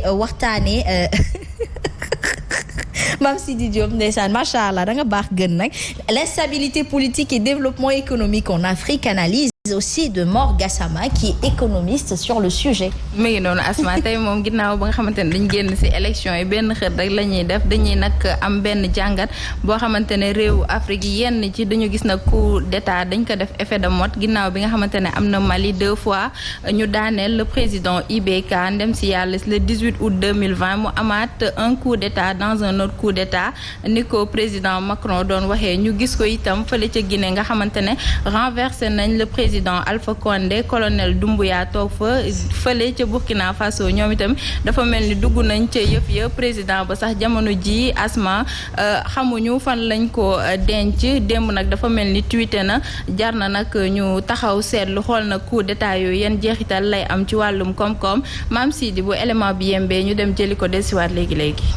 waxtaanee Mame Sidy Diop ndeysaan macha allah da nga baax gën nag l'instabilité politique et développement économique en Afrique, analyse aussi de Mor Gassama qui est économiste sur le sujet. mi ngi noonu Asma tey moom ginnaaw ba nga xamante ne dañ génn ci élection yi benn xët rek la ñuy def dañuy nag am benn jàngat boo xamante ne réewu Afrique yenn ci dañu gis nag coup d'état dañ ko def effet de mode ginnaaw bi nga xamante ne am na Mali 2 fois ñu daaneel le président IBK ndem ci yàlla le 18 août 2020 mu amaat un coup d'état dans un autre coup d'état ni ko président Macron doon waxee ñu gis ko itam fële ca Guinée nga xamante ne renversé nañ le président Alpha Condé colonel Doumbouya toog fa fële ca Burkina Faso ñoom itam dafa mel ni dugg nañ ca yëf ya président ba sax jamono ji Asma xamuñu fan lañ ko denc démb nag dafa mel ni tweeté na jar na nag ñu taxaw seetlu xool na coup d'état yooyu yan jeexital lay am ci wàllum koom-koom Mame Sidy bu élément bi yembee ñu dem jëli ko desiwaat léegi-léegi.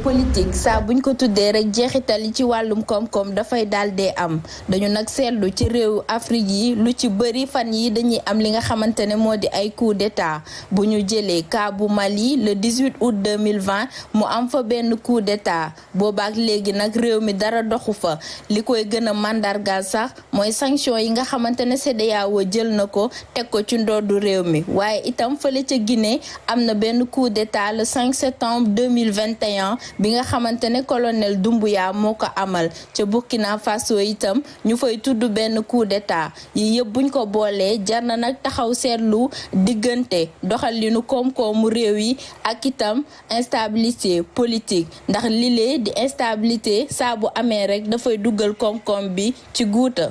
politique saa buñ ko tuddee rek jeexital yi ci wàllum koom-koom dafay daal dee am dañu nag seetlu ci réewu Afrique yi lu ci bëri fan yi dañuy am li nga xamante ne moo di ay coup d'état bu ñu jëlee cas bu Mali le 18 août 2020 mu am fa benn coup d'état boobaak léegi nag réew mi dara doxu fa li koy gën a mandargaal sax mooy sanction yi nga xamante ne CEDEAO jël na ko teg ko ci ndoddu réew mi waaye itam fële ca Guinée am na benn coup d'état le 5 septembre 2021 bi nga xamante ne colonel Doumbouya moo ko amal ca Burkina Faso itam ñu fay tudd benn coup d'état yi yëpp buñ ko boolee jar na nag taxaw seetlu diggante doxalinu koom-koomu réew yi ak itam instabilité politique ndax lilee di instabilité saa bu amee rek dafay duggal koom-koom bi ci guuta.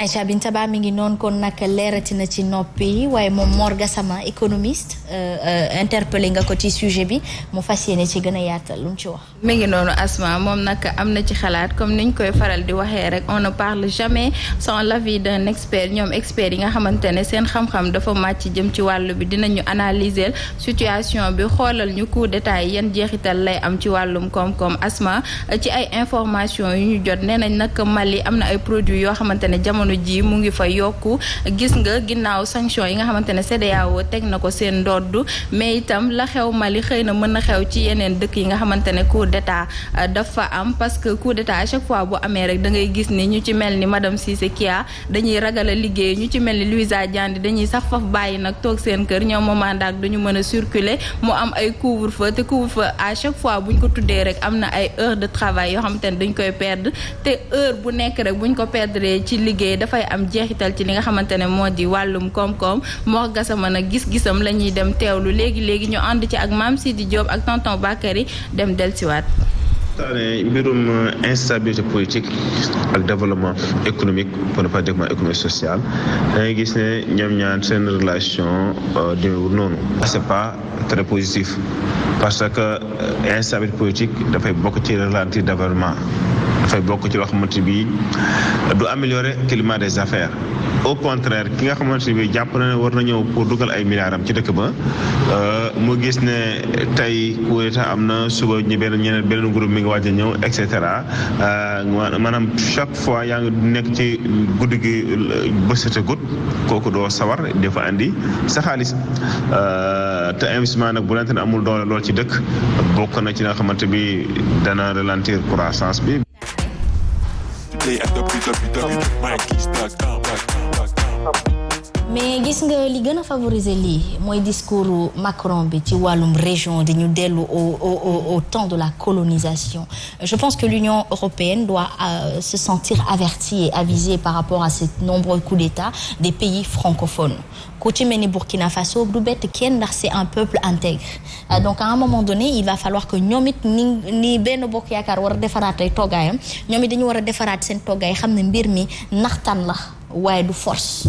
Aïcha Binta Ba mi ngi noonu kon nag leerati na ci noppi waaye moom Mor Gassama économiste interpellé nga ko ci sujet bi mu fas yéene ci gën a yaatal lu mu ci wax. mi ngi noonu Asma moom nag am na ci xalaat comme niñ koy faral di waxee rek on ne parle jamais sans l'avis d'un expert ñoom experts yi nga xamante ne seen xam-xam dafa màcc jëm ci wàllu bi dinañu analyser situation bi xoolal ñu coup d'état yi yan jeexital lay am ci wàllum koom-koom Asma ci ay information yu ñu jot nee nañ nag Mali am na ay produits yoo xamante ne jamono ji mu ngi fa yokku gis nga ginnaaw sanction yi nga xamante ne CEDEAO teg na ko seen ndodd mais itam la xew Mali xëy na mën na xew ci yeneen dëkk yi nga xamante ne coup d'état dafa am parce que coup d'état à chaque fois bu amee rek da ngay gis ni ñu ci mel ni madame Cissé Kia dañuy ragal a liggéey ñu ci mel ni Louisa Diandi dañuy sax faf bàyyi nag toog seen kër ñoom moomandaak duñu mën a circuler mu am ay couvre-feu te couvre-feu à chaque fois buñ ko tuddee rek am na ay heures de travail yoo xamante ne dañ koy perdre te heure bu nekk rek buñ ko perdre ci liggéey dafay am jeexital ci li nga xamante ne moo di wàllum koom-koom Mor Gassama nag gis-gisam la ñuy dem teewlu léegi ñu ànd ci ak Mame Sidy Diop ak tonton Bakary dem dellusiwaat. mbirum instabilité politique ak développement économique pour ne pas dire économique social da ngay gis ne ñoom ñaar seen relation demeewul noonu c'est pas très positif parce que instabilité politique dafay bokk ci ralentir développement dafay bokk ci loo xamante bi du améliorer climat des affaires au contraire ki nga xamante bi jàpp na ne war na ñëw pour dugal ay milliards am ci dëkk ba mu gis ne tey coup d'état am na suba ñu beneen groupe mi ngi waaj a ñëw et cetera maanaam chaque fois yaa ngi nekk ci guddi gi bësate gut kooku doo sawar dafa andi sa xaalis te investissement nag bu lente ne amul doole lool ci dëkk bokk na ci nga xamante bi dana ralentir croissance bi. mais gis nga li gën a favoriser lii mooy discours Macron bi ci wàllum région dañu dellu au temps de la colonisation je pense que l'Union européenne doit se sentir avertie et avisée par rapport à ces nombreux coups d'État des pays francophones ku ci mel ni Burkina Faso du bett kenn ndax c'est un peuple intègre donc à un moment donné il va falloir que ñoom it ni benn bokk yaakaar war a defaraat ay toggaayam ñoom it dañu war a defaraat seen toggaay xam ne mbir mi naxtaan la waaye du force.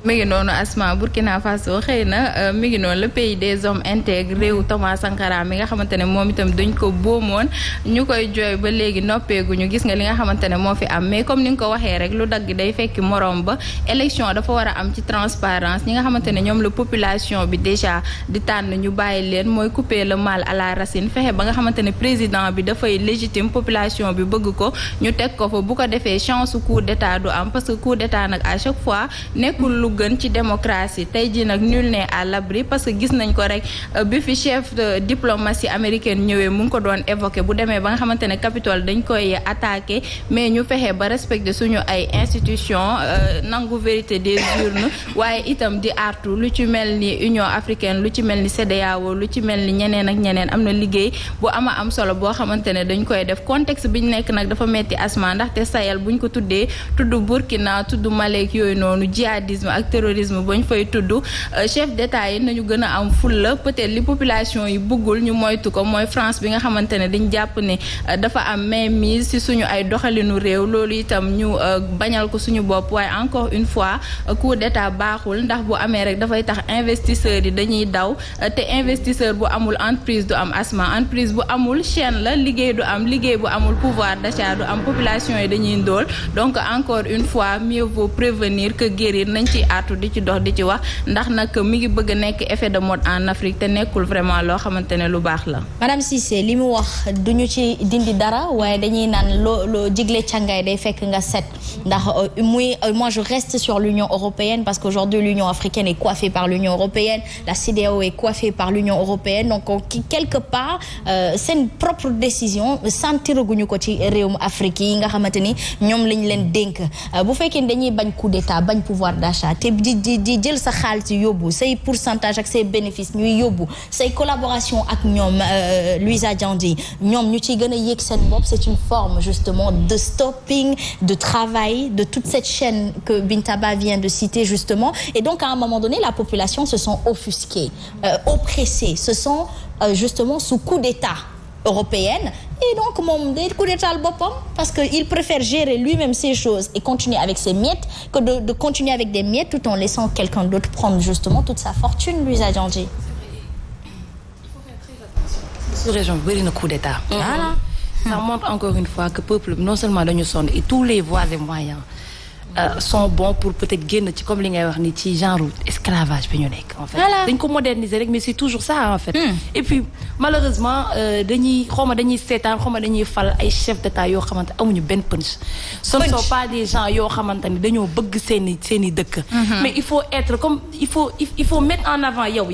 mi ngi noonu Asma Burkina Faso xëy na mi ngi noonu le pays des hommes intègres réewu Thomas Sankara mi nga xamante ne moom itam dañ ko boomoon ñu koy jooy ba léegi noppeeguñu gis nga li nga xamante ne moo fi am mais comme ni nga ko waxee rek lu dagg day fekki morom ba élection dafa war a am ci transparence ñi nga xamante ne ñoom la population bi déjà di tànn ñu bàyyi leen mooy couper le mal à la racine fexe ba nga xamante ne président bi dafay légitime population bi bëgg ko ñu teg ko fa bu ko defee chance coup d'état du am parce que coup d'état nag à chaque fois nekkul lu gën ci démocratie tey jii nag nul n'est à l'abri parce que gis nañ ko rek bi fi chef de diplomatie américaine ñëwee mu ngi ko doon évoqué bu demee ba nga xamante ne Capitole dañ koy attaqué mais ñu fexe ba respecté suñu ay institutions nangu vérité des urnes waaye itam di artu lu ci mel ni Union africaine lu ci mel ni CEDEAO lu ci mel ni ñeneen ak ñeneen am na liggéey bu am solo boo xamante ne dañ koy def contexte bi ñu nekk nag dafa metti Asma ndaxte Sahel buñ ko tuddee tudd Burkina tudd Mali yooyu noonu djihadisme ak terrorisme bañ fay tudd chef d'état yi nañu gën a am fulla peut-être li population yi bëggul ñu moytu ko mooy France bi nga xamante ne dañ jàpp ne dafa am mainmise ci suñu ay doxalinu réew loolu itam ñu bañal ko suñu bopp waaye encore une fois coup d'état baaxul ndax bu amee rek dafay tax investisseurs yi dañuy daw te investisseur bu amul entreprise du am Asma entreprise bu amul chaîne la liggéey du am liggéey bu amul pouvoir d'achat du am population yi dañuy ndóol donc encore une fois mieux vaut prévenir que guérir nañ ci artu di ci dox di ci wax ndax nag mi ngi bëgg a nekk effet de mode en Afrique te nekkul vraiment loo xamante ne lu baax la. Madame Cissé li mu wax duñu ci dindi dara waaye dañuy naan loo jigle càngaay day fekk nga set ndax moi je reste sur l'Union européenne parce qu'aujourd'hui l'Union africaine est coiffée par l'Union européenne, la CEDEAO est coiffée par l'Union européenne donc quelque part seen propre décision sentiraguñu ko ci réewum Afrique yi nga xamante ni ñoom lañ leen dénk bu fekkee dañuy bañ coup d'état bañ pouvoir d'achat te di jël sa xaalis yóbbu say pourcentage ak say bénéfices ñuy yóbbu say collaboration ak ñoom Louisa Diandi ñoom ñu ciy gën a yéeg seen bopp c'est une forme justement de stopping de travail de toute cette chaîne que Bintaba vient de citer justement et donc à un moment donné la population se sent offusquée oppressée se sent justement sous coup d'état européenne et donc moom day coup d'état boppam parce que il préfère gérer lui-même ces choses et continuer avec ses miettes que de continuer avec des miettes tout en laissant quelqu'un d'autre prendre justement toute sa fortune Louisa Diandi. Sous-région bëri na coup d'état. Voilà. Ça montre encore une fois que peuple non seulement dañu sonn et tous les voies et moyens sont bons pour peut-être génn ci comme li ngay wax ni ci genre esclavage bi ñu nekk en fait. dañ ko moderniser rek mais c'est toujours ça en fait. Et puis malheureusement dañuy seetaan dañuy fal ay chefs d'État yoo xamante amuñu benn punch. Ce ne sont pas des gens yoo xamante ni dañoo bëgg seeni dëkk. Mais il faut mettre en avant yow.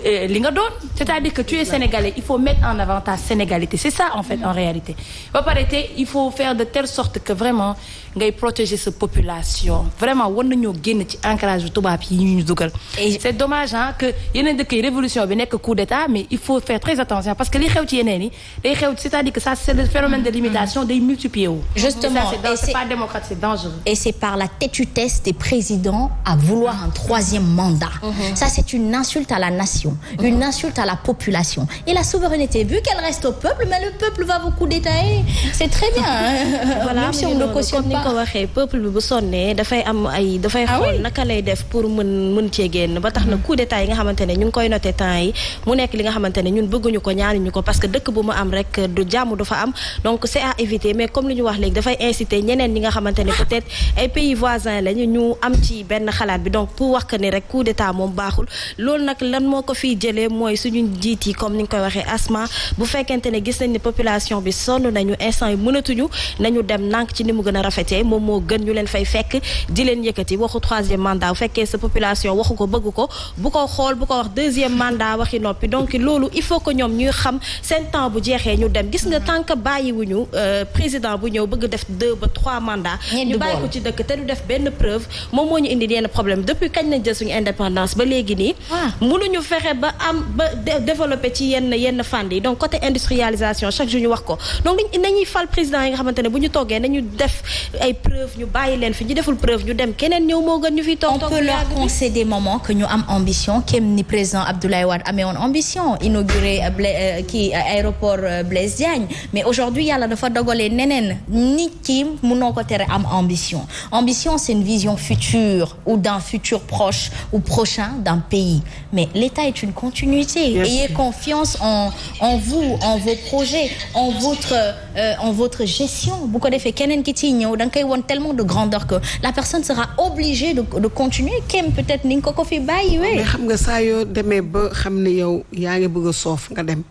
Li nga doon c'est-à-dire que tu es sénégalais il faut mettre en avant ta sénégalité c'est ça en fait en réalité ba pare te il faut faire de telle sorte que vraiment ngay protéger sa population vraiment war nañoo génn ci ancrage yu tubaab yi ñu dugal c'est dommage que yeneen dëkk yi révolution bi nekk coup d'état mais il faut faire très attention parce que li xew ci yeneen yi day xew c'est-à-dire que ça c'est le phénomène de l'imitation day multiplier wu justement c'est pas démocratique c'est dangereux et c'est par la têtutesse des présidents à vouloir un troisième mandat ça c'est une insulte à la nation une insulte à la population et la souveraineté vu qu'elle reste au peuple mais le peuple va vous coup d'étater c'est très bien voilà même si on ne cautionne pas ko waxee peuple bi bu sonnee dafay xool naka lay def pour mën cee génn ba tax na coup d'état yi nga xamante ne ñu ngi koy noté temps yi mu nekk li nga xamante ne ñun bëgguñu ko ñaanuñu ko parce que dëkk bu mu am rek du jàmm du fa am donc c'est à éviter mais comme li ñu wax léegi dafay inciter ñeneen ñi nga xamante ne peut-être ay pays voisins lañu ñu am ci benn xalaat bi donc pour wax que ni rek coup d'état moom baaxul loolu nag lan moo ko fii jëlee mooy suñu njiit yi comme ni nga koy waxee Asma bu fekkente ne gis nañ ne population bi sonn nañu instant yi mënatuñu nañu dem nànk ci ni mu gën a rafetee moom moo gën ñu leen fay fekk di leen yëkkati waxu troisième mandat bu fekkee sa population waxu ko bëgg ko bu ko xool bu ko wax deuxième mandat waxi noppi donc loolu il faut que ñoom ñuy xam seen temps bu jeexee ñu dem gis nga tant que bàyyiwuñu président bu ñëw bëgg def 2 ba 3 mandats ñu bàyyi ko ci dëkk te du def benn preuve moom moo ñu indi yenn problème depuis kañ nañ jël suñu indépendance ba léegi nii mënuñu fexe ba am ba développer ci yenn fànn yi donc côté industrialisation chaque jour ñu wax ko donc nañuy fal président yi nga xamante ne bu ñu toggee nañu def ay preuve ñu bàyyi leen fi ñu deful preuve ñu dem keneen ñëw moo gën ñu fi toog on peut leur concéder moment que ñu am ambition kem ni président Abdoulaye Wade amee woon ambition inauguré aéroport Blaise Diagne mais aujourd'hui yàlla dafa dogalee neneen nit ki mënoo ko tere am ambition c'est une vision future ou d'un futur proche ou prochain d'un pays mais l'État est une continuité ayez confiance en vous en vos projets en votre gestion bu ko defee keneen ki ciy ñëw da nga koy won tellement de grandeur que la personne sera obligée de continuer kem peut-être ni nga ko fi bàyyi mais xam nga saa yoo demee ba xam ne yow yaa ngi bëgg a soof nga dem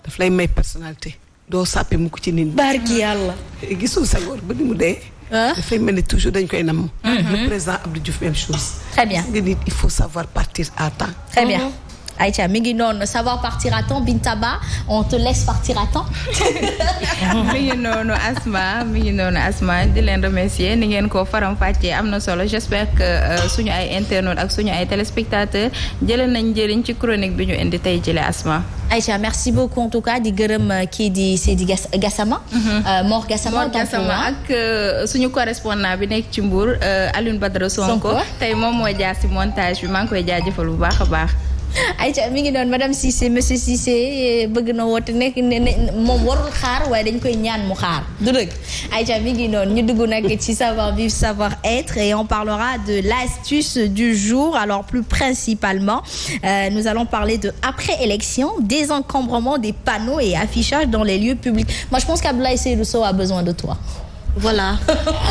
daf lay may personnalité doo sàppi mu ko ci nit ñi barki yàlla gisul sa góor ba ni mu dee dafay mel ni toujours dañ koy nam. Le président Abdou Diouf même chose. Très bien il faut savoir partir à temps. Très bien. Aïcha mi ngi noonu savoir partir à temps Bintaba on te laisse partir à temps. mi ngi noonu Asma di leen remercier ni ngeen ko faram-fàccee am na solo j'espère que suñu ay internautes ak suñu ay téléspectateurs jëlee nañ njëriñ ci chronique bi ñu indi tey jëlee Asma. Aïcha merci beaucoup en tout cas di gërëm kii di Seydi Gassama. Mor Gassama ak suñu correspondant bi nekk ci Mbour Alioune Badara Sonko tey moom moo jaar ci montage bi maa ngi koy jaajëfal bu baax a baax. Aïcha mi ngi doon madame Cissé monsieur Cissé bëgg na woote nekk ne moom warul xaar waaye dañ koy ñaan mu xaar du dëgg Aïcha mi ngi noonu ñu dugg nag ci savoir vivre savoir être et on parlera de l'astuce du jour alors plus principalement nous allons parler de après élection désencombrement des panneaux et affichage dans les lieux publics moi je pense qu'Abdoulaye Seydou Sow a besoin de toi. voilà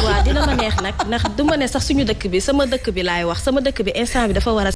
waaw dina ma neex nag ndax du ma ne sax suñu dëkk bi sama dëkk bi laay wax sama dëkk bi instant bi dafa war a